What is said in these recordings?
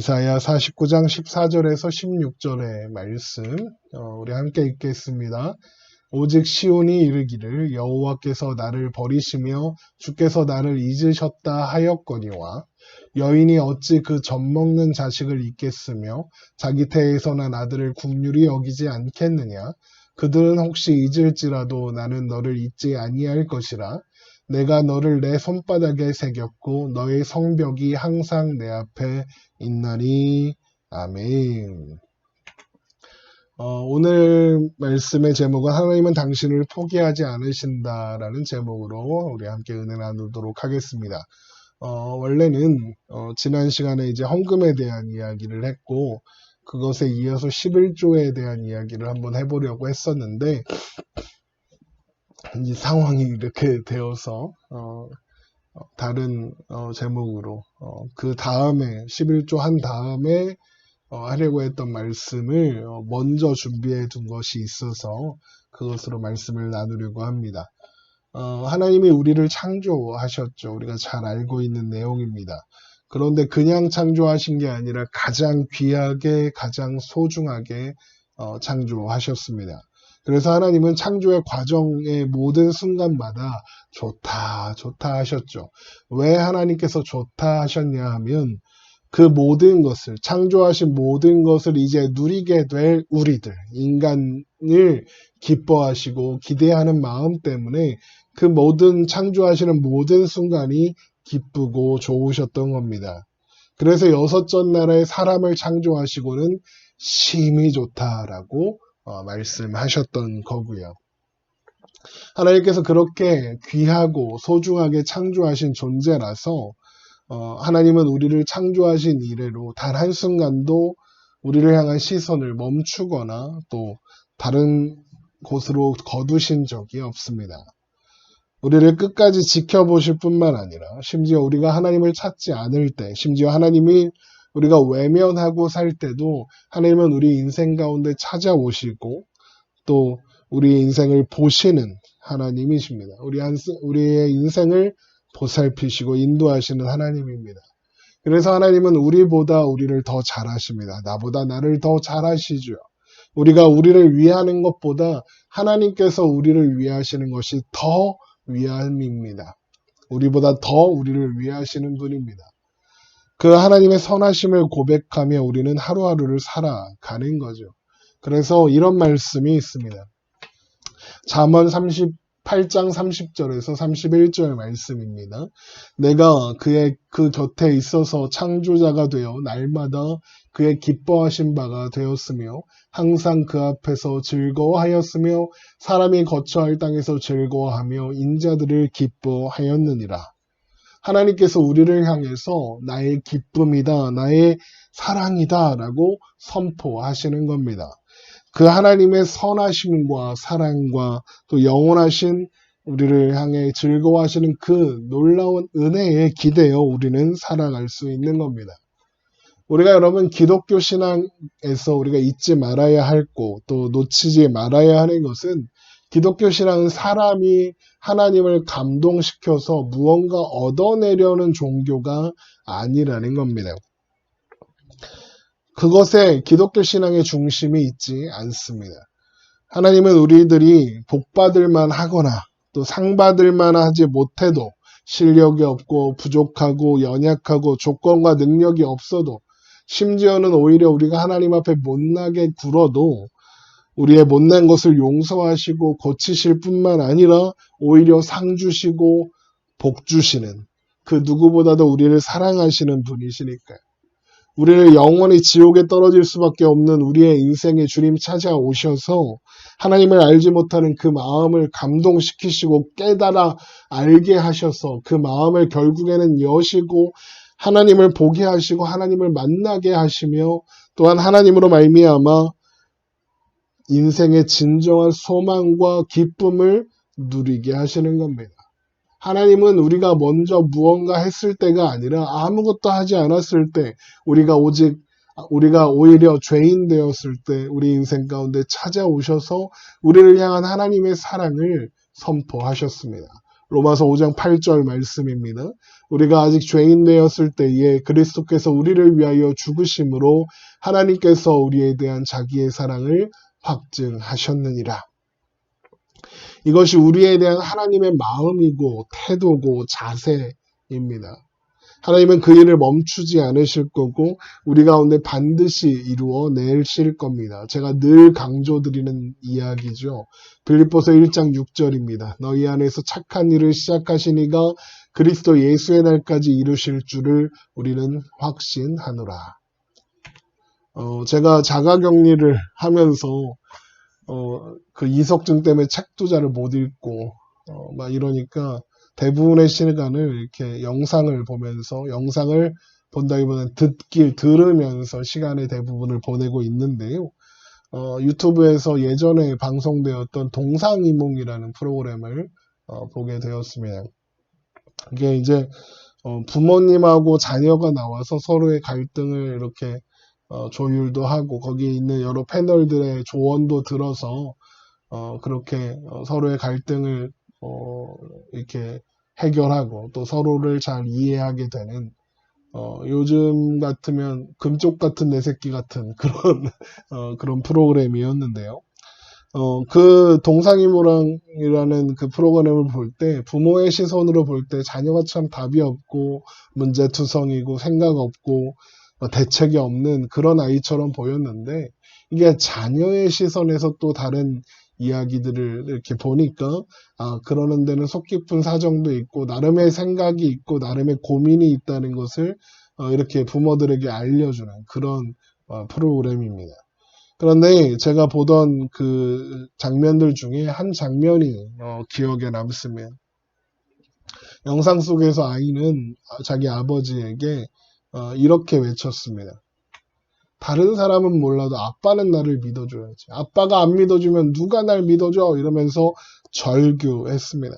이사야 49장 14절에서 16절의 말씀 우리 함께 읽겠습니다. 오직 시온이 이르기를 여호와께서 나를 버리시며 주께서 나를 잊으셨다 하였거니와 여인이 어찌 그 젖먹는 자식을 잊겠으며 자기 태에서 난 아들을 긍휼히 여기지 않겠느냐. 그들은 혹시 잊을지라도 나는 너를 잊지 아니할 것이라. 내가 너를 내 손바닥에 새겼고 너의 성벽이 항상 내 앞에 있나니. 아멘. 오늘 말씀의 제목은 하나님은 당신을 포기하지 않으신다라는 제목으로 우리 함께 은혜 나누도록 하겠습니다. 원래는 지난 시간에 이제 헌금에 대한 이야기를 했고 그것에 이어서 11조에 대한 이야기를 한번 해보려고 했었는데 이 상황이 이렇게 되어서 다른 제목으로 그 다음에 11조 한 다음에 하려고 했던 말씀을 먼저 준비해 둔 것이 있어서 그것으로 말씀을 나누려고 합니다. 하나님이 우리를 창조하셨죠. 우리가 잘 알고 있는 내용입니다. 그런데 그냥 창조하신 게 아니라 가장 귀하게 가장 소중하게 창조하셨습니다. 그래서 하나님은 창조의 과정의 모든 순간마다 좋다 하셨죠. 왜 하나님께서 좋다 하셨냐 하면 그 모든 것을 창조하신 모든 것을 이제 누리게 될 우리들 인간을 기뻐하시고 기대하는 마음 때문에 그 모든 창조하시는 모든 순간이 기쁘고 좋으셨던 겁니다. 그래서 여섯째 날에 사람을 창조하시고는 심히 좋다라고 말씀하셨던 거고요. 하나님께서 그렇게 귀하고 소중하게 창조하신 존재라서 하나님은 우리를 창조하신 이래로 단 한순간도 우리를 향한 시선을 멈추거나 또 다른 곳으로 거두신 적이 없습니다. 우리를 끝까지 지켜보실 뿐만 아니라 심지어 우리가 하나님을 찾지 않을 때, 심지어 하나님이 우리가 외면하고 살 때도 하나님은 우리 인생 가운데 찾아오시고 또 우리 인생을 보시는 하나님이십니다. 우리의 인생을 보살피시고 인도하시는 하나님입니다. 그래서 하나님은 우리보다 우리를 더 잘하십니다. 나보다 나를 더 잘하시죠. 우리가 우리를 위하는 것보다 하나님께서 우리를 위하시는 것이 더 위함입니다. 우리보다 더 우리를 위하시는 분입니다. 그 하나님의 선하심을 고백하며 우리는 하루하루를 살아가는 거죠. 그래서 이런 말씀이 있습니다. 잠언 38장 30절에서 31절 말씀입니다. 내가 그 곁에 있어서 창조자가 되어 날마다 그의 기뻐하신 바가 되었으며 항상 그 앞에서 즐거워하였으며 사람이 거처할 땅에서 즐거워하며 인자들을 기뻐하였느니라. 하나님께서 우리를 향해서 나의 기쁨이다, 나의 사랑이다 라고 선포하시는 겁니다. 그 하나님의 선하심과 사랑과 또 영원하신 우리를 향해 즐거워하시는 그 놀라운 은혜에 기대어 우리는 살아갈 수 있는 겁니다. 우리가 여러분 기독교 신앙에서 우리가 잊지 말아야 할 것, 또 놓치지 말아야 하는 것은 기독교 신앙은 사람이 하나님을 감동시켜서 무언가 얻어내려는 종교가 아니라는 겁니다. 그것에 기독교 신앙의 중심이 있지 않습니다. 하나님은 우리들이 복받을만 하거나 또 상받을만 하지 못해도 실력이 없고 부족하고 연약하고 조건과 능력이 없어도 심지어는 오히려 우리가 하나님 앞에 못나게 굴어도 우리의 못난 것을 용서하시고 고치실 뿐만 아니라 오히려 상 주시고 복 주시는 그 누구보다도 우리를 사랑하시는 분이시니까요. 우리를 영원히 지옥에 떨어질 수밖에 없는 우리의 인생에 주님 찾아오셔서 하나님을 알지 못하는 그 마음을 감동시키시고 깨달아 알게 하셔서 그 마음을 결국에는 여시고 하나님을 보게 하시고 하나님을 만나게 하시며 또한 하나님으로 말미암아 인생의 진정한 소망과 기쁨을 누리게 하시는 겁니다. 하나님은 우리가 먼저 무언가 했을 때가 아니라 아무것도 하지 않았을 때 우리가 오히려 죄인 되었을 때 우리 인생 가운데 찾아오셔서 우리를 향한 하나님의 사랑을 선포하셨습니다. 로마서 5장 8절 말씀입니다. 우리가 아직 죄인 되었을 때에 그리스도께서 우리를 위하여 죽으심으로 하나님께서 우리에 대한 자기의 사랑을 확증하셨느니라. 이것이 우리에 대한 하나님의 마음이고 태도고 자세입니다. 하나님은 그 일을 멈추지 않으실 거고 우리 가운데 반드시 이루어 내실 겁니다. 제가 늘 강조드리는 이야기죠. 빌립보서 1장 6절입니다. 너희 안에서 착한 일을 시작하시니가 그리스도 예수의 날까지 이루실 줄을 우리는 확신하노라. 제가 자가격리를 하면서 그 이석증 때문에 책도 잘 못 읽고 막 이러니까 대부분의 시간을 이렇게 영상을 보면서, 영상을 본다기보다는 들으면서 시간의 대부분을 보내고 있는데요. 유튜브에서 예전에 방송되었던 동상이몽이라는 프로그램을 보게 되었습니다. 이게 이제 부모님하고 자녀가 나와서 서로의 갈등을 이렇게 조율도 하고 거기에 있는 여러 패널들의 조언도 들어서 그렇게 서로의 갈등을 이렇게 해결하고 또 서로를 잘 이해하게 되는 요즘 같으면 금쪽 같은 내 새끼 같은 그런 프로그램이었는데요. 그 동상이몽이라는 그 프로그램을 볼 때 부모의 시선으로 볼 때 자녀가 참 답이 없고 문제투성이고 생각 없고 대책이 없는 그런 아이처럼 보였는데 이게 자녀의 시선에서 또 다른 이야기들을 이렇게 보니까 그러는 데는 속 깊은 사정도 있고 나름의 생각이 있고 나름의 고민이 있다는 것을 이렇게 부모들에게 알려주는 그런 프로그램입니다. 그런데 제가 보던 그 장면들 중에 한 장면이 기억에 남습니다. 영상 속에서 아이는 자기 아버지에게 이렇게 외쳤습니다. 다른 사람은 몰라도 아빠는 나를 믿어줘야지. 아빠가 안 믿어주면 누가 날 믿어줘? 이러면서 절규했습니다.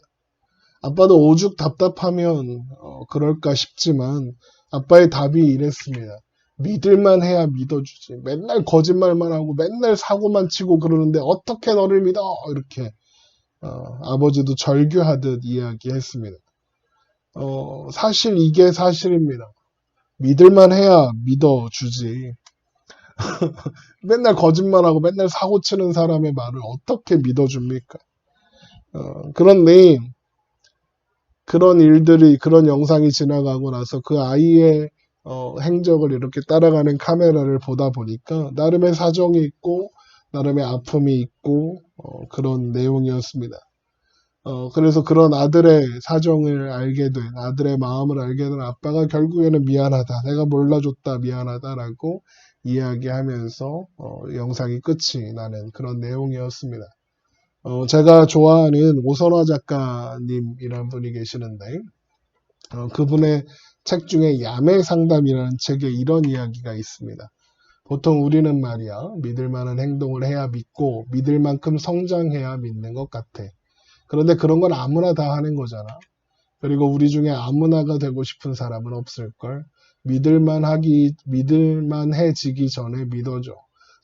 아빠도 오죽 답답하면 그럴까 싶지만 아빠의 답이 이랬습니다. 믿을만 해야 믿어주지. 맨날 거짓말만 하고 맨날 사고만 치고 그러는데 어떻게 너를 믿어? 이렇게 아버지도 절규하듯 이야기했습니다. 사실 이게 사실입니다. 믿을만 해야 믿어주지. 맨날 거짓말하고 맨날 사고치는 사람의 말을 어떻게 믿어줍니까? 그런데 그런 일들이, 그런 영상이 지나가고 나서 그 아이의 행적을 이렇게 따라가는 카메라를 보다 보니까 나름의 사정이 있고 나름의 아픔이 있고 그런 내용이었습니다. 그래서 그런 아들의 사정을 알게 된, 아들의 마음을 알게 된 아빠가 결국에는 미안하다, 내가 몰라줬다, 미안하다라고 이야기하면서 영상이 끝이 나는 그런 내용이었습니다. 제가 좋아하는 오선화 작가님이라는 분이 계시는데 그분의 책 중에 야매 상담이라는 책에 이런 이야기가 있습니다. 보통 우리는 말이야 믿을 만한 행동을 해야 믿고 믿을 만큼 성장해야 믿는 것 같아. 그런데 그런 건 아무나 다 하는 거잖아. 그리고 우리 중에 아무나가 되고 싶은 사람은 없을걸. 믿을만해지기 전에 믿어줘.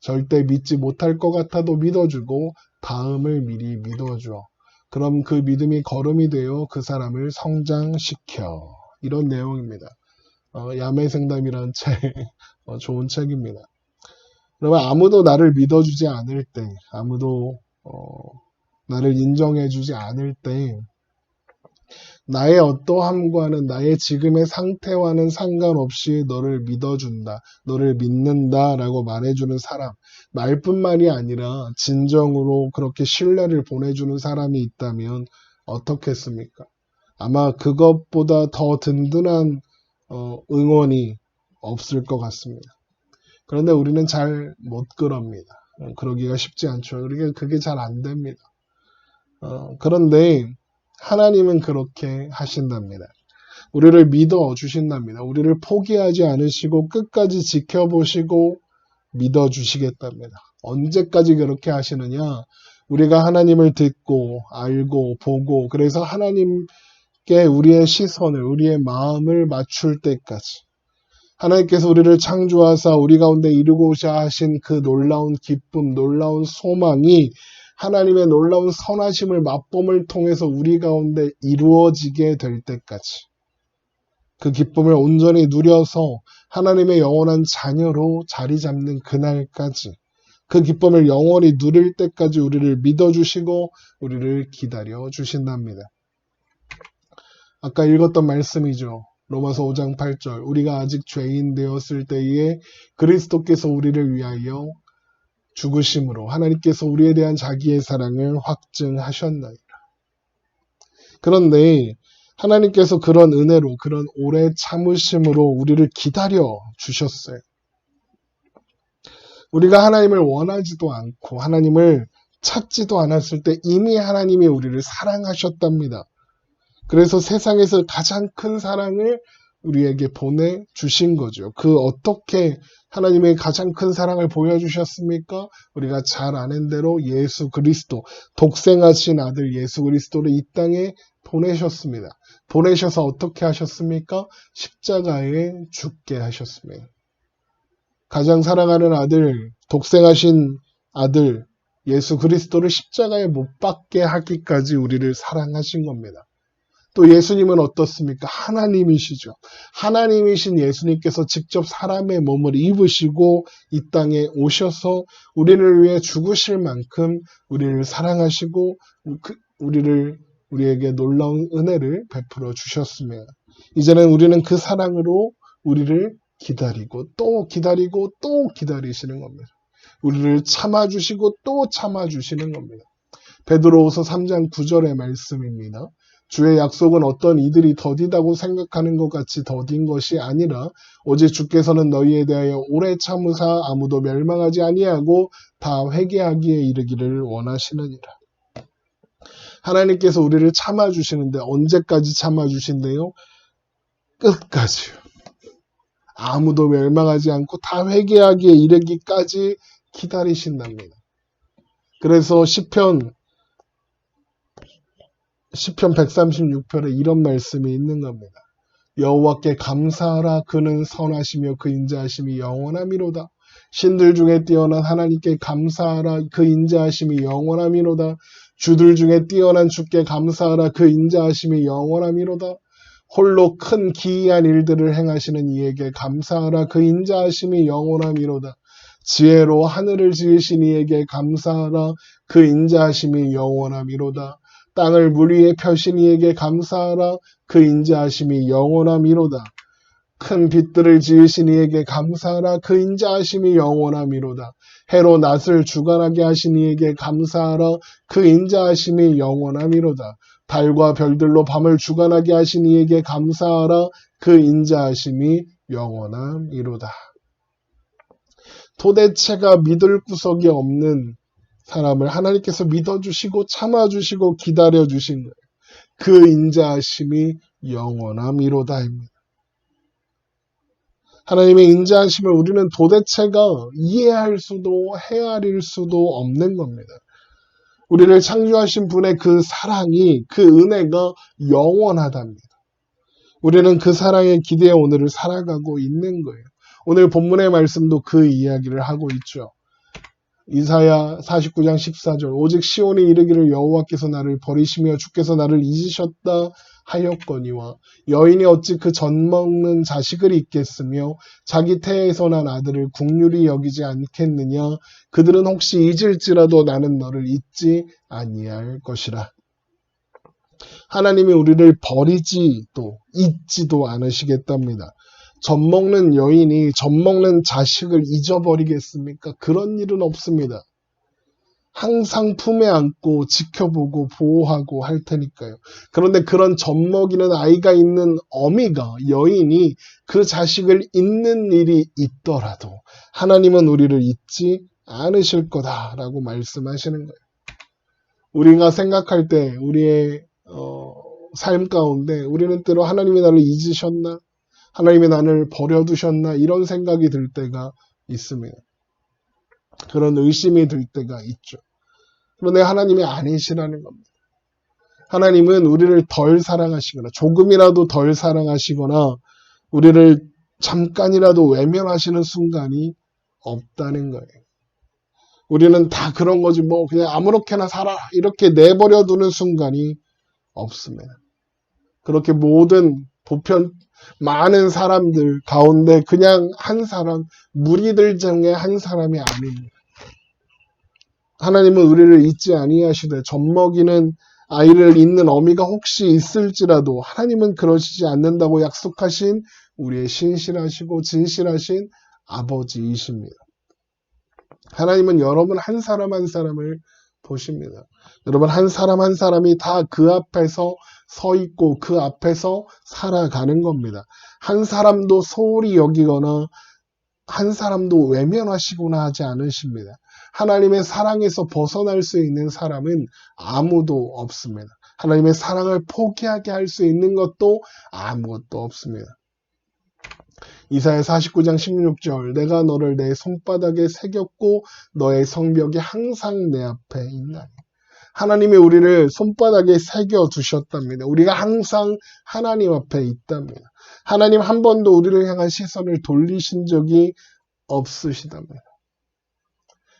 절대 믿지 못할 것 같아도 믿어주고 다음을 미리 믿어줘. 그럼 그 믿음이 걸음이 되어 그 사람을 성장시켜. 이런 내용입니다. 야매생담이라는 책, 좋은 책입니다. 그러면 아무도 나를 믿어주지 않을 때, 아무도 나를 인정해주지 않을 때 나의 어떠함과는 나의 지금의 상태와는 상관없이 너를 믿어준다, 너를 믿는다 라고 말해주는 사람, 말뿐만이 아니라 진정으로 그렇게 신뢰를 보내주는 사람이 있다면 어떻겠습니까? 아마 그것보다 더 든든한 응원이 없을 것 같습니다. 그런데 우리는 잘 못 그럽니다. 그러기가 쉽지 않죠. 그게 잘 안 됩니다. 그런데 하나님은 그렇게 하신답니다. 우리를 믿어 주신답니다. 우리를 포기하지 않으시고 끝까지 지켜보시고 믿어 주시겠답니다. 언제까지 그렇게 하시느냐? 우리가 하나님을 듣고 알고 보고 그래서 하나님께 우리의 시선을, 우리의 마음을 맞출 때까지. 하나님께서 우리를 창조하사 우리 가운데 이루고자 하신 그 놀라운 기쁨, 놀라운 소망이 하나님의 놀라운 선하심을 맛봄을 통해서 우리 가운데 이루어지게 될 때까지 그 기쁨을 온전히 누려서 하나님의 영원한 자녀로 자리 잡는 그날까지 그 기쁨을 영원히 누릴 때까지 우리를 믿어주시고 우리를 기다려 주신답니다. 아까 읽었던 말씀이죠. 로마서 5장 8절 우리가 아직 죄인 되었을 때에 그리스도께서 우리를 위하여 죽으심으로 하나님께서 우리에 대한 자기의 사랑을 확증하셨나이다. 그런데 하나님께서 그런 은혜로 그런 오래 참으심으로 우리를 기다려 주셨어요. 우리가 하나님을 원하지도 않고 하나님을 찾지도 않았을 때 이미 하나님이 우리를 사랑하셨답니다. 그래서 세상에서 가장 큰 사랑을 우리에게 보내주신 거죠. 그 어떻게 하나님의 가장 큰 사랑을 보여주셨습니까? 우리가 잘 아는 대로 예수 그리스도, 독생하신 아들 예수 그리스도를 이 땅에 보내셨습니다. 보내셔서 어떻게 하셨습니까? 십자가에 죽게 하셨습니다. 가장 사랑하는 아들, 독생하신 아들 예수 그리스도를 십자가에 못 박게 하기까지 우리를 사랑하신 겁니다. 또 예수님은 어떻습니까? 하나님이시죠. 하나님이신 예수님께서 직접 사람의 몸을 입으시고 이 땅에 오셔서 우리를 위해 죽으실 만큼 우리를 사랑하시고 우리에게 놀라운 은혜를 베풀어 주셨습니다. 이제는 우리는 그 사랑으로 우리를 기다리고 또 기다리고 또 기다리시는 겁니다. 우리를 참아주시고 또 참아주시는 겁니다. 베드로후서 3장 9절의 말씀입니다. 주의 약속은 어떤 이들이 더디다고 생각하는 것 같이 더딘 것이 아니라 오직 주께서는 너희에 대하여 오래 참으사 아무도 멸망하지 아니하고 다 회개하기에 이르기를 원하시느니라. 하나님께서 우리를 참아주시는데 언제까지 참아주신대요? 끝까지요. 아무도 멸망하지 않고 다 회개하기에 이르기까지 기다리신답니다. 그래서 시편 136편에 이런 말씀이 있는 겁니다. 여호와께 감사하라. 그는 선하시며 그 인자하심이 영원함이로다. 신들 중에 뛰어난 하나님께 감사하라. 그 인자하심이 영원함이로다. 주들 중에 뛰어난 주께 감사하라. 그 인자하심이 영원함이로다. 홀로 큰 기이한 일들을 행하시는 이에게 감사하라. 그 인자하심이 영원함이로다. 지혜로 하늘을 지으신 이에게 감사하라. 그 인자하심이 영원함이로다. 땅을 물 위에 펴신 이에게 감사하라. 그 인자하심이 영원함이로다. 큰 빛들을 지으신 이에게 감사하라. 그 인자하심이 영원함이로다. 해로 낮을 주관하게 하신 이에게 감사하라. 그 인자하심이 영원함이로다. 달과 별들로 밤을 주관하게 하신 이에게 감사하라. 그 인자하심이 영원함이로다. 도대체가 믿을 구석이 없는 사람을 하나님께서 믿어주시고 참아주시고 기다려주신 거예요. 그 인자하심이 영원함이로다입니다. 하나님의 인자하심을 우리는 도대체가 이해할 수도 헤아릴 수도 없는 겁니다. 우리를 창조하신 분의 그 사랑이, 그 은혜가 영원하답니다. 우리는 그 사랑에 기대어 오늘을 살아가고 있는 거예요. 오늘 본문의 말씀도 그 이야기를 하고 있죠. 이사야 49장 14절 오직 시온이 이르기를 여호와께서 나를 버리시며 주께서 나를 잊으셨다 하였거니와 여인이 어찌 그 젖먹는 자식을 잊겠으며 자기 태에서 난 아들을 국률이 여기지 않겠느냐. 그들은 혹시 잊을지라도 나는 너를 잊지 아니할 것이라. 하나님이 우리를 버리지도 잊지도 않으시겠답니다. 젖먹는 여인이 젖먹는 자식을 잊어버리겠습니까? 그런 일은 없습니다. 항상 품에 안고 지켜보고 보호하고 할 테니까요. 그런데 그런 젖먹이는 아이가 있는 어미가, 여인이 그 자식을 잊는 일이 있더라도 하나님은 우리를 잊지 않으실 거다라고 말씀하시는 거예요. 우리가 생각할 때 우리의 삶 가운데 우리는 때로 하나님이 나를 잊으셨나? 하나님이 나를 버려두셨나? 이런 생각이 들 때가 있습니다. 그런 의심이 들 때가 있죠. 그런데 하나님이 아니시라는 겁니다. 하나님은 우리를 덜 사랑하시거나 조금이라도 덜 사랑하시거나 우리를 잠깐이라도 외면하시는 순간이 없다는 거예요. 우리는 다 그런 거지 뭐 그냥 아무렇게나 살아 이렇게 내버려 두는 순간이 없습니다. 그렇게 모든 보편 많은 사람들 가운데 그냥 한 사람, 무리들 중에 한 사람이 아닙니다. 하나님은 우리를 잊지 아니하시되 젖먹이는 아이를 잊는 어미가 혹시 있을지라도 하나님은 그러시지 않는다고 약속하신 우리의 신실하시고 진실하신 아버지이십니다. 하나님은 여러분 한 사람 한 사람을 보십니다. 여러분 한 사람 한 사람이 다 그 앞에서 서 있고 그 앞에서 살아가는 겁니다. 한 사람도 소홀히 여기거나 한 사람도 외면하시거나 하지 않으십니다. 하나님의 사랑에서 벗어날 수 있는 사람은 아무도 없습니다. 하나님의 사랑을 포기하게 할 수 있는 것도 아무것도 없습니다. 이사야 49장 16절 내가 너를 내 손바닥에 새겼고 너의 성벽이 항상 내 앞에 있나니. 하나님이 우리를 손바닥에 새겨 두셨답니다. 우리가 항상 하나님 앞에 있답니다. 하나님 한 번도 우리를 향한 시선을 돌리신 적이 없으시답니다.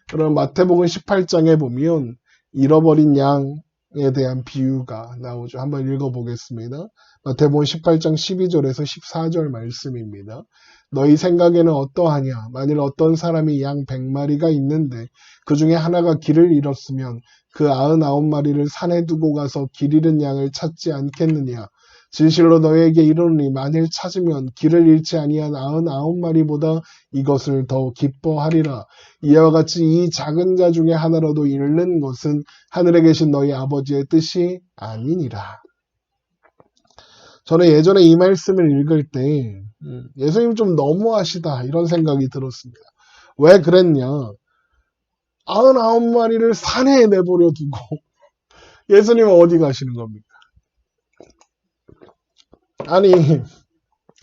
그럼 마태복음 18장에 보면 잃어버린 양에 대한 비유가 나오죠. 한번 읽어보겠습니다. 마태복음 18장 12절에서 14절 말씀입니다. 너희 생각에는 어떠하냐? 만일 어떤 사람이 양 100마리가 있는데 그 중에 하나가 길을 잃었으면 그 99마리를 산에 두고 가서 길 잃은 양을 찾지 않겠느냐? 진실로 너희에게 이르노니 만일 찾으면 길을 잃지 아니한 99마리보다 이것을 더 기뻐하리라. 이와 같이 이 작은 자 중에 하나라도 잃는 것은 하늘에 계신 너희 아버지의 뜻이 아니니라. 저는 예전에 이 말씀을 읽을 때 예수님 좀 너무하시다 이런 생각이 들었습니다. 왜 그랬냐? 99마리를 산에 내버려 두고 예수님은 어디 가시는 겁니까? 아니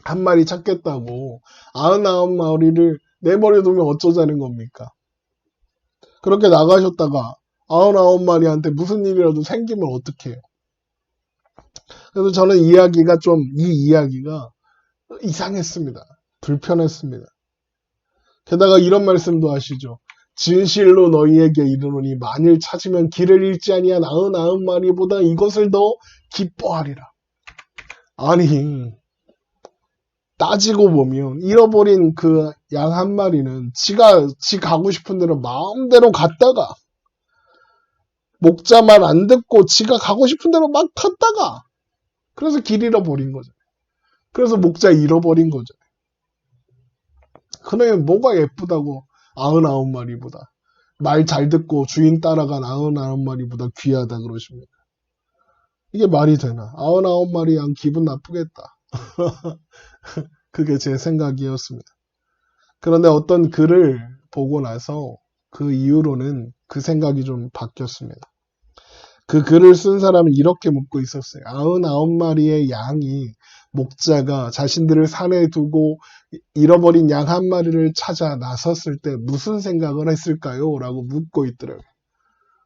한 마리 찾겠다고 99마리를 내버려 두면 어쩌자는 겁니까? 그렇게 나가셨다가 99마리한테 무슨 일이라도 생기면 어떡해요? 그래서 저는 이 이야기가 이상했습니다. 불편했습니다. 게다가 이런 말씀도 하시죠. 진실로 너희에게 이르노니 만일 찾으면 길을 잃지 아니한 99마리보다 이것을 더 기뻐하리라. 아니 따지고 보면 잃어버린 그 양 한 마리는 지 가고 싶은 대로 마음대로 갔다가 목자 말 안 듣고 지가 가고 싶은 대로 막 갔다가 그래서 길 잃어버린 거죠. 그래서 목자 잃어버린 거죠. 그러면 뭐가 예쁘다고 99마리보다 말 잘 듣고 주인 따라간 99마리보다 귀하다 그러십니까? 이게 말이 되나? 99마리 양 기분 나쁘겠다. 그게 제 생각이었습니다. 그런데 어떤 글을 보고 나서 그 이후로는 그 생각이 좀 바뀌었습니다. 그 글을 쓴 사람은 이렇게 묻고 있었어요. 99마리의 양이 목자가 자신들을 산에 두고 잃어버린 양 한 마리를 찾아 나섰을 때 무슨 생각을 했을까요? 라고 묻고 있더라고요.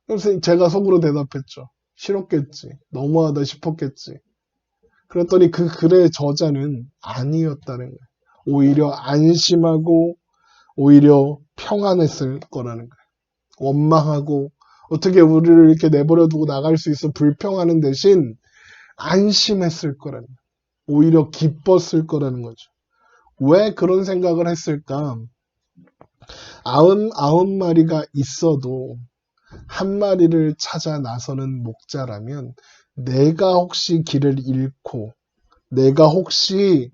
그래서 제가 속으로 대답했죠. 싫었겠지. 너무하다 싶었겠지. 그랬더니 그 글의 저자는 아니었다는 거예요. 오히려 안심하고 오히려 평안했을 거라는 거예요. 원망하고 어떻게 우리를 이렇게 내버려 두고 나갈 수 있어 불평하는 대신 안심했을 거라는 거예요. 오히려 기뻤을 거라는 거죠. 왜 그런 생각을 했을까? 99마리가 있어도 한 마리를 찾아 나서는 목자라면 내가 혹시 길을 잃고 내가 혹시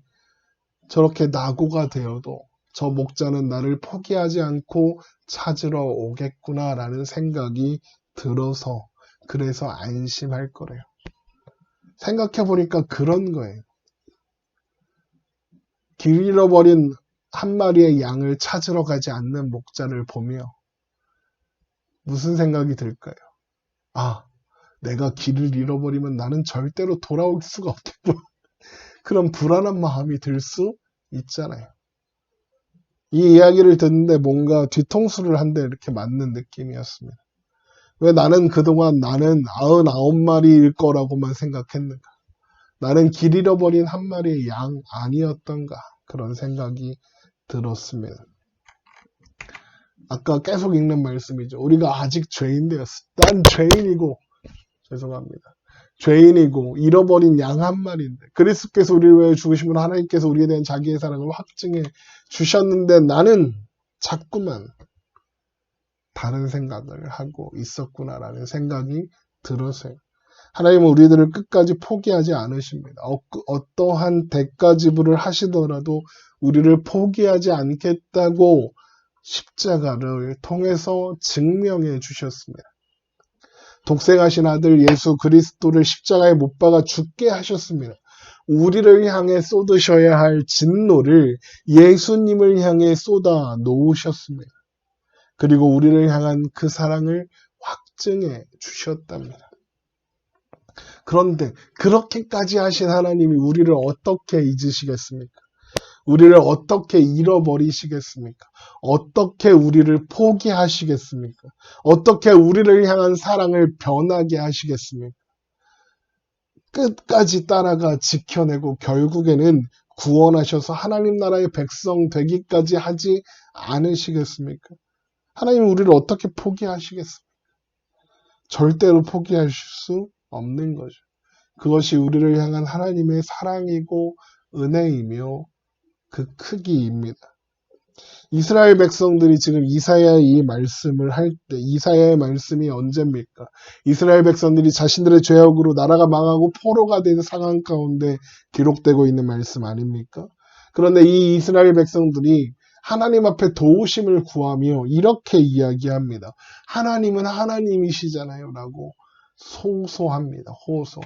저렇게 낙오가 되어도 저 목자는 나를 포기하지 않고 찾으러 오겠구나라는 생각이 들어서 그래서 안심할 거래요. 생각해보니까 그런 거예요. 길 잃어버린 한 마리의 양을 찾으러 가지 않는 목자를 보며 무슨 생각이 들까요? 아, 내가 길을 잃어버리면 나는 절대로 돌아올 수가 없겠구나. 그런 불안한 마음이 들 수 있잖아요. 이 이야기를 듣는데 뭔가 뒤통수를 한 대 이렇게 맞는 느낌이었습니다. 왜 나는 그동안 나는 99마리일 거라고만 생각했는가? 나는 길 잃어버린 한 마리의 양 아니었던가? 그런 생각이 들었습니다. 아까 계속 읽는 말씀이죠. 우리가 아직 죄인되었어. 난 죄인이고, 죄송합니다. 죄인이고 잃어버린 양 한 마리인데 그리스도께서 우리를 위해 죽으심으로 하나님께서 우리에 대한 자기의 사랑을 확증해 주셨는데 나는 자꾸만 다른 생각을 하고 있었구나라는 생각이 들어서요. 하나님은 우리들을 끝까지 포기하지 않으십니다. 어떠한 대가 지불을 하시더라도 우리를 포기하지 않겠다고 십자가를 통해서 증명해 주셨습니다. 독생하신 아들 예수 그리스도를 십자가에 못 박아 죽게 하셨습니다. 우리를 향해 쏟으셔야 할 진노를 예수님을 향해 쏟아 놓으셨습니다. 그리고 우리를 향한 그 사랑을 확증해 주셨답니다. 그런데 그렇게까지 하신 하나님이 우리를 어떻게 잊으시겠습니까? 우리를 어떻게 잃어버리시겠습니까? 어떻게 우리를 포기하시겠습니까? 어떻게 우리를 향한 사랑을 변하게 하시겠습니까? 끝까지 따라가 지켜내고 결국에는 구원하셔서 하나님 나라의 백성 되기까지 하지 않으시겠습니까? 하나님 우리를 어떻게 포기하시겠습니까? 절대로 포기하실 수 없는 거죠. 그것이 우리를 향한 하나님의 사랑이고 은혜이며 그 크기입니다. 이스라엘 백성들이 지금 이사야의 이 말씀을 할 때 이사야의 말씀이 언제입니까? 이스라엘 백성들이 자신들의 죄악으로 나라가 망하고 포로가 된 상황 가운데 기록되고 있는 말씀 아닙니까? 그런데 이 이스라엘 백성들이 하나님 앞에 도우심을 구하며 이렇게 이야기합니다. 하나님은 하나님이시잖아요 라고 호소합니다. 호소.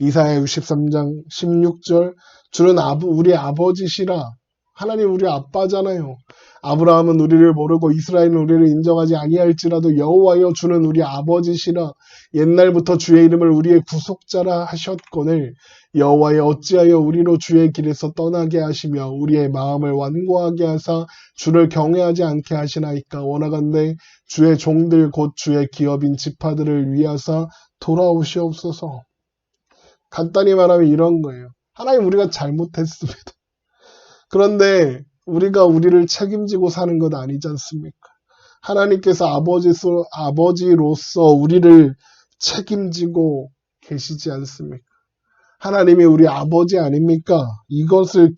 이사야 63장 16절 주는 우리 아버지시라. 하나님 우리 아빠잖아요. 아브라함은 우리를 모르고 이스라엘은 우리를 인정하지 아니할지라도 여호와여 주는 우리 아버지시라. 옛날부터 주의 이름을 우리의 구속자라 하셨거늘 여호와여 어찌하여 우리로 주의 길에서 떠나게 하시며 우리의 마음을 완고하게 하사 주를 경외하지 않게 하시나이까. 원하건대 주의 종들 곧 주의 기업인 지파들을 위하사 돌아오시옵소서. 간단히 말하면 이런 거예요. 하나님 우리가 잘못했습니다. 그런데 우리가 우리를 책임지고 사는 것 아니지 않습니까? 하나님께서 아버지로서 우리를 책임지고 계시지 않습니까? 하나님이 우리 아버지 아닙니까? 이것을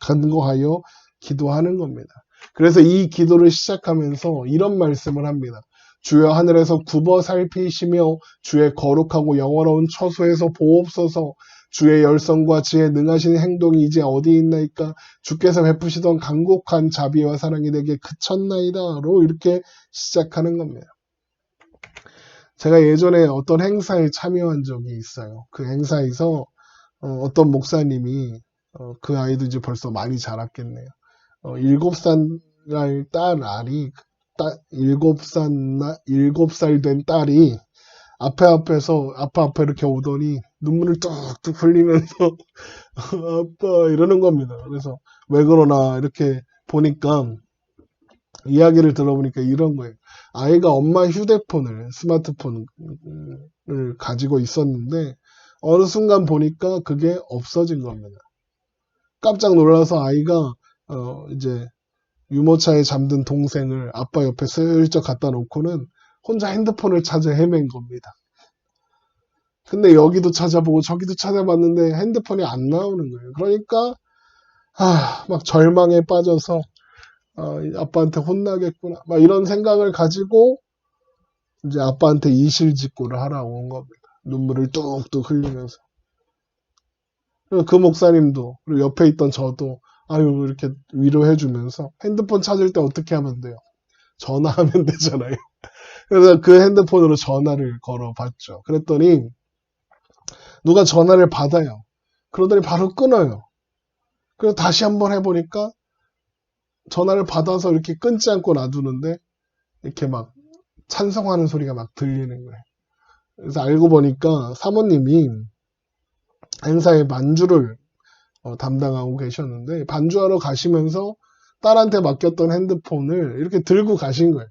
간구하여 기도하는 겁니다. 그래서 이 기도를 시작하면서 이런 말씀을 합니다. 주여 하늘에서 굽어 살피시며 주의 거룩하고 영원로운 처소에서 보옵소서. 주의 열성과 지혜 능하신 행동이 이제 어디 있나이까? 주께서 베푸시던 간곡한 자비와 사랑이 내게 그쳤나이다로 이렇게 시작하는 겁니다. 제가 예전에 어떤 행사에 참여한 적이 있어요. 그 행사에서 어떤 목사님이 그 아이도 이제 벌써 많이 자랐겠네요. 7살 딸 알이 7살 된 딸이 앞에 이렇게 오더니 눈물을 뚝뚝 흘리면서 아빠 이러는 겁니다. 그래서 왜 그러나 이렇게 보니까 이야기를 들어보니까 이런 거예요. 아이가 엄마 스마트폰을 가지고 있었는데 어느 순간 보니까 그게 없어진 겁니다. 깜짝 놀라서 아이가 이제 유모차에 잠든 동생을 아빠 옆에 슬쩍 갖다 놓고는 혼자 핸드폰을 찾아 헤맨 겁니다. 근데 여기도 찾아보고 저기도 찾아봤는데 핸드폰이 안 나오는 거예요. 그러니까 막 절망에 빠져서 아빠한테 혼나겠구나 막 이런 생각을 가지고 이제 아빠한테 이실직고를 하라고 온 겁니다. 눈물을 뚝뚝 흘리면서. 그 목사님도 그리고 옆에 있던 저도 이렇게 위로해주면서 핸드폰 찾을 때 어떻게 하면 돼요? 전화하면 되잖아요. 그래서 그 핸드폰으로 전화를 걸어봤죠. 그랬더니 누가 전화를 받아요. 그러더니 바로 끊어요. 그래서 다시 한번 해보니까 전화를 받아서 이렇게 끊지 않고 놔두는데 이렇게 막 찬성하는 소리가 막 들리는 거예요. 그래서 알고 보니까 사모님이 행사에 반주를 담당하고 계셨는데 반주하러 가시면서 딸한테 맡겼던 핸드폰을 이렇게 들고 가신 거예요.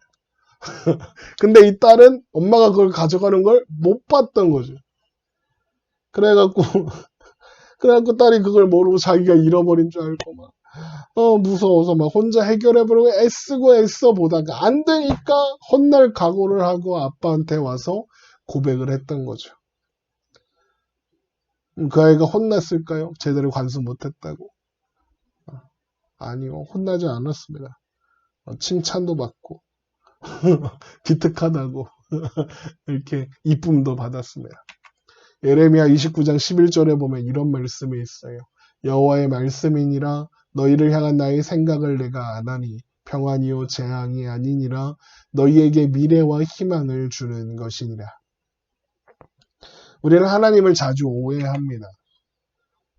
근데 이 딸은 엄마가 그걸 가져가는 걸 못 봤던 거죠. 그래갖고 딸이 그걸 모르고 자기가 잃어버린 줄 알고 막 무서워서 막 혼자 해결해보려고 애쓰고 애써 보다가 안 되니까 혼날 각오를 하고 아빠한테 와서 고백을 했던 거죠. 그 아이가 혼났을까요? 제대로 관수 못했다고? 아니요, 혼나지 않았습니다. 칭찬도 받고 기특하다고 이렇게 이쁨도 받았습니다. 예레미야 29장 11절에 보면 이런 말씀이 있어요. 여호와의 말씀이니라 너희를 향한 나의 생각을 내가 아나니 평안이요 재앙이 아니니라 너희에게 미래와 희망을 주는 것이니라. 우리는 하나님을 자주 오해합니다.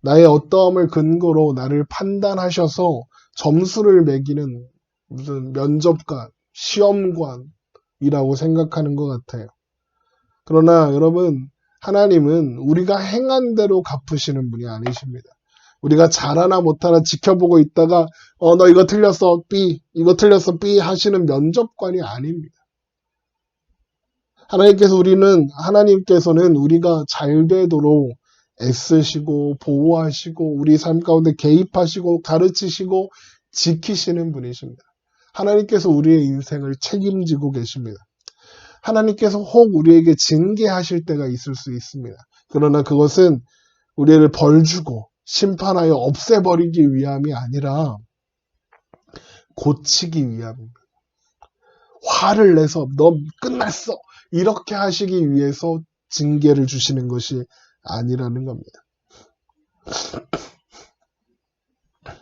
나의 어떠함을 근거로 나를 판단하셔서 점수를 매기는 무슨 면접관, 시험관이라고 생각하는 것 같아요. 그러나 여러분, 하나님은 우리가 행한 대로 갚으시는 분이 아니십니다. 우리가 잘하나 못하나 지켜보고 있다가 너 이거 틀렸어 B, 이거 틀렸어 B 하시는 면접관이 아닙니다. 하나님께서는 우리가 잘 되도록 애쓰시고 보호하시고 우리 삶 가운데 개입하시고 가르치시고 지키시는 분이십니다. 하나님께서 우리의 인생을 책임지고 계십니다. 하나님께서 혹 우리에게 징계하실 때가 있을 수 있습니다. 그러나 그것은 우리를 벌주고 심판하여 없애버리기 위함이 아니라 고치기 위함입니다. 화를 내서 너 끝났어 이렇게 하시기 위해서 징계를 주시는 것이 아니라는 겁니다.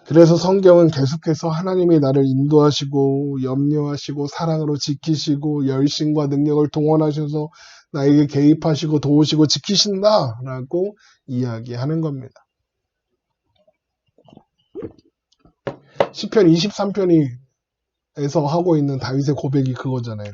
그래서 성경은 계속해서 하나님이 나를 인도하시고 염려하시고 사랑으로 지키시고 열심과 능력을 동원하셔서 나에게 개입하시고 도우시고 지키신다라고 이야기하는 겁니다. 시편 23편에서 하고 있는 다윗의 고백이 그거잖아요.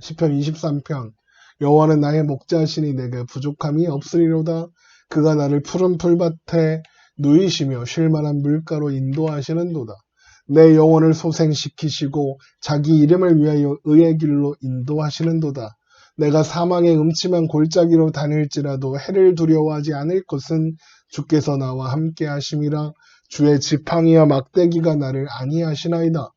시편 23편 여호와는 나의 목자시니 내게 부족함이 없으리로다. 그가 나를 푸른 풀밭에 누이시며 쉴만한 물가로 인도하시는도다. 내 영혼을 소생시키시고 자기 이름을 위하여 의의 길로 인도하시는도다. 내가 사망의 음침한 골짜기로 다닐지라도 해를 두려워하지 않을 것은 주께서 나와 함께 하심이라. 주의 지팡이와 막대기가 나를 안위하시나이다.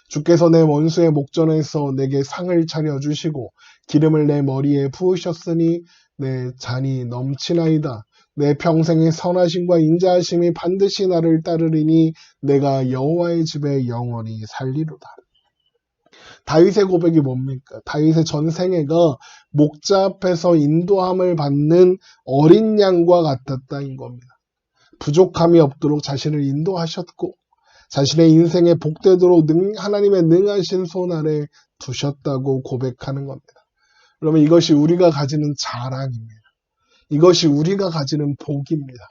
주께서 내 원수의 목전에서 내게 상을 차려주시고 기름을 내 머리에 부으셨으니 내 잔이 넘치나이다. 내 평생의 선하심과 인자하심이 반드시 나를 따르리니 내가 여호와의 집에 영원히 살리로다. 다윗의 고백이 뭡니까? 다윗의 전생애가 목자 앞에서 인도함을 받는 어린 양과 같았다인 겁니다. 부족함이 없도록 자신을 인도하셨고 자신의 인생에 복되도록 하나님의 능하신 손 아래 두셨다고 고백하는 겁니다. 그러면 이것이 우리가 가지는 자랑입니다. 이것이 우리가 가지는 복입니다.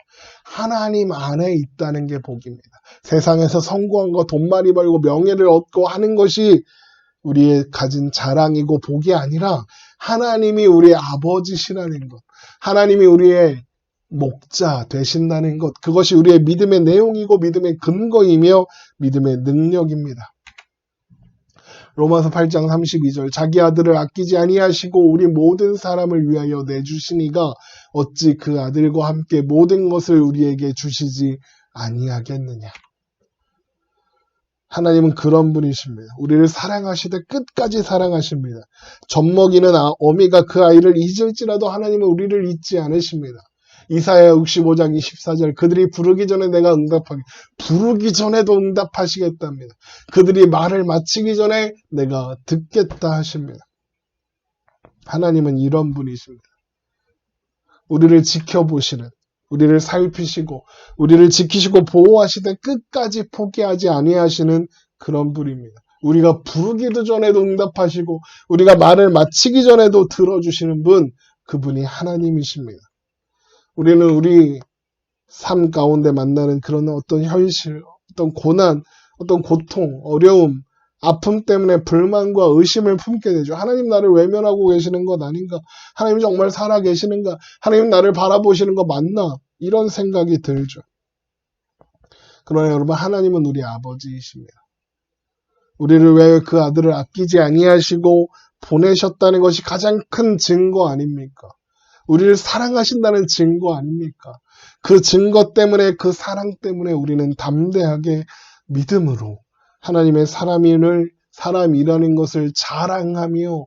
하나님 안에 있다는 게 복입니다. 세상에서 성공한거 돈 많이 벌고 명예를 얻고 하는 것이 우리의 가진 자랑이고 복이 아니라 하나님이 우리의 아버지시라는 것, 하나님이 우리의 목자 되신다는 것, 그것이 우리의 믿음의 내용이고 믿음의 근거이며 믿음의 능력입니다. 로마서 8장 32절 자기 아들을 아끼지 아니하시고 우리 모든 사람을 위하여 내주시니가 어찌 그 아들과 함께 모든 것을 우리에게 주시지 아니하겠느냐. 하나님은 그런 분이십니다. 우리를 사랑하시되 끝까지 사랑하십니다. 젖먹이는 어미가 그 아이를 잊을지라도 하나님은 우리를 잊지 않으십니다. 이사야 65장 24절 그들이 부르기 전에 내가 부르기 전에도 응답하시겠답니다. 그들이 말을 마치기 전에 내가 듣겠다 하십니다. 하나님은 이런 분이십니다. 우리를 지켜보시는, 우리를 살피시고 우리를 지키시고 보호하시되 끝까지 포기하지 아니하시는 그런 분입니다. 우리가 부르기도 전에도 응답하시고 우리가 말을 마치기 전에도 들어주시는 분, 그분이 하나님이십니다. 우리는 우리 삶 가운데 만나는 그런 어떤 현실, 어떤 고난, 어떤 고통, 어려움, 아픔 때문에 불만과 의심을 품게 되죠. 하나님 나를 외면하고 계시는 것 아닌가? 하나님 정말 살아 계시는가? 하나님 나를 바라보시는 거 맞나? 이런 생각이 들죠. 그러나 여러분, 하나님은 우리 아버지이십니다. 우리를 왜 그 아들을 아끼지 아니하시고 보내셨다는 것이 가장 큰 증거 아닙니까? 우리를 사랑하신다는 증거 아닙니까? 그 증거 때문에, 그 사랑 때문에 우리는 담대하게 믿음으로 하나님의 사람이라는 것을 자랑하며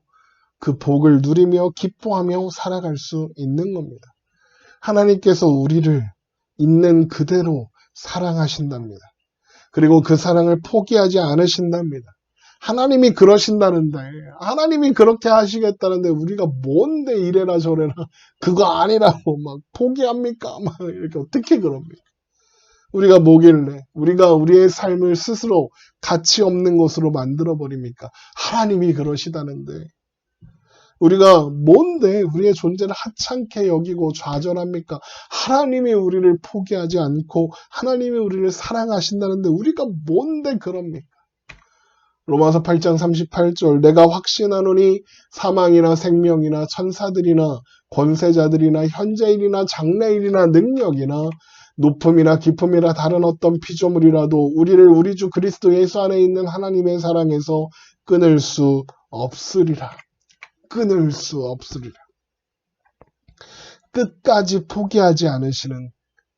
그 복을 누리며 기뻐하며 살아갈 수 있는 겁니다. 하나님께서 우리를 있는 그대로 사랑하신답니다. 그리고 그 사랑을 포기하지 않으신답니다. 하나님이 그러신다는데, 하나님이 그렇게 하시겠다는데 우리가 뭔데 이래라 저래라 그거 아니라고 막 포기합니까? 막 이렇게 어떻게 그럽니까? 우리가 뭐길래 우리가 우리의 삶을 스스로 가치 없는 것으로 만들어 버립니까? 하나님이 그러시다는데 우리가 뭔데 우리의 존재를 하찮게 여기고 좌절합니까? 하나님이 우리를 포기하지 않고 하나님이 우리를 사랑하신다는데 우리가 뭔데 그럽니까? 로마서 8장 38절 내가 확신하노니 사망이나 생명이나 천사들이나 권세자들이나 현재일이나 장래일이나 능력이나 높음이나 깊음이나 다른 어떤 피조물이라도 우리를 우리 주 그리스도 예수 안에 있는 하나님의 사랑에서 끊을 수 없으리라. 끊을 수 없으리라. 끝까지 포기하지 않으시는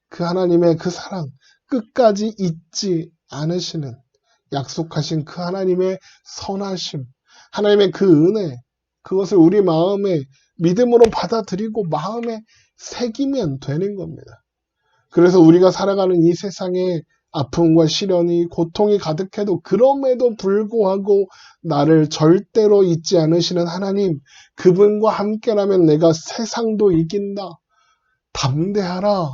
그 하나님의 그 사랑, 끝까지 잊지 않으시는 약속하신 그 하나님의 선하심, 하나님의 그 은혜, 그것을 우리 마음에 믿음으로 받아들이고 마음에 새기면 되는 겁니다. 그래서 우리가 살아가는 이 세상에 아픔과 시련이 고통이 가득해도 그럼에도 불구하고 나를 절대로 잊지 않으시는 하나님, 그분과 함께라면 내가 세상도 이긴다. 담대하라.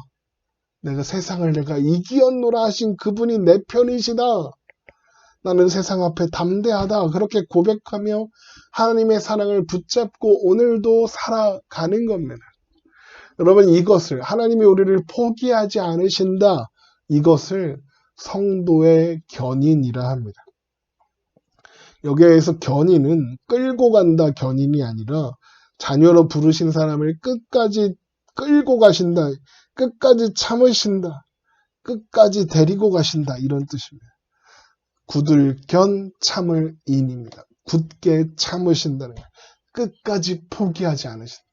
내가 세상을 내가 이기었노라 하신 그분이 내 편이시다. 나는 세상 앞에 담대하다. 그렇게 고백하며 하나님의 사랑을 붙잡고 오늘도 살아가는 겁니다. 여러분 이것을 하나님이 우리를 포기하지 않으신다. 이것을 성도의 견인이라 합니다. 여기에서 견인은 끌고 간다 견인이 아니라 자녀로 부르신 사람을 끝까지 끌고 가신다. 끝까지 참으신다. 끝까지 데리고 가신다. 이런 뜻입니다. 굳을 견 참을 인입니다. 굳게 참으신다는 거예요. 끝까지 포기하지 않으신다.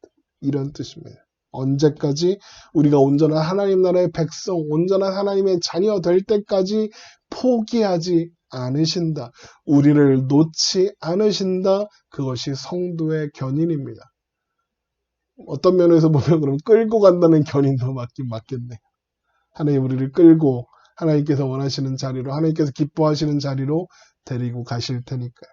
이런 뜻입니다. 언제까지? 우리가 온전한 하나님 나라의 백성, 온전한 하나님의 자녀 될 때까지 포기하지 않으신다. 우리를 놓지 않으신다. 그것이 성도의 견인입니다. 어떤 면에서 보면 그럼 끌고 간다는 견인도 맞겠네. 하나님 우리를 끌고 하나님께서 원하시는 자리로, 하나님께서 기뻐하시는 자리로 데리고 가실 테니까요.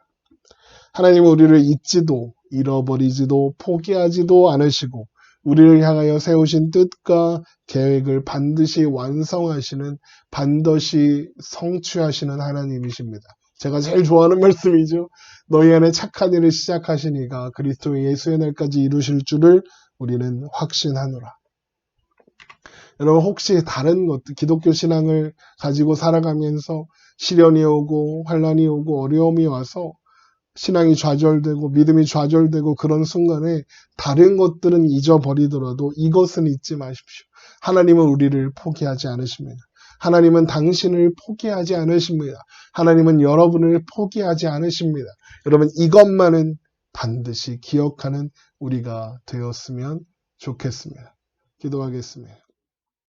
하나님은 우리를 잊지도 잃어버리지도 포기하지도 않으시고 우리를 향하여 세우신 뜻과 계획을 반드시 완성하시는, 반드시 성취하시는 하나님이십니다. 제가 제일 좋아하는 말씀이죠. 너희 안에 착한 일을 시작하시니가 그리스도 예수의 날까지 이루실 줄을 우리는 확신하노라. 여러분 혹시 다른 것들, 기독교 신앙을 가지고 살아가면서 시련이 오고 환난이 오고 어려움이 와서 신앙이 좌절되고 믿음이 좌절되고 그런 순간에 다른 것들은 잊어버리더라도 이것은 잊지 마십시오. 하나님은 우리를 포기하지 않으십니다. 하나님은 당신을 포기하지 않으십니다. 하나님은 여러분을 포기하지 않으십니다. 여러분 이것만은 반드시 기억하는 우리가 되었으면 좋겠습니다. 기도하겠습니다.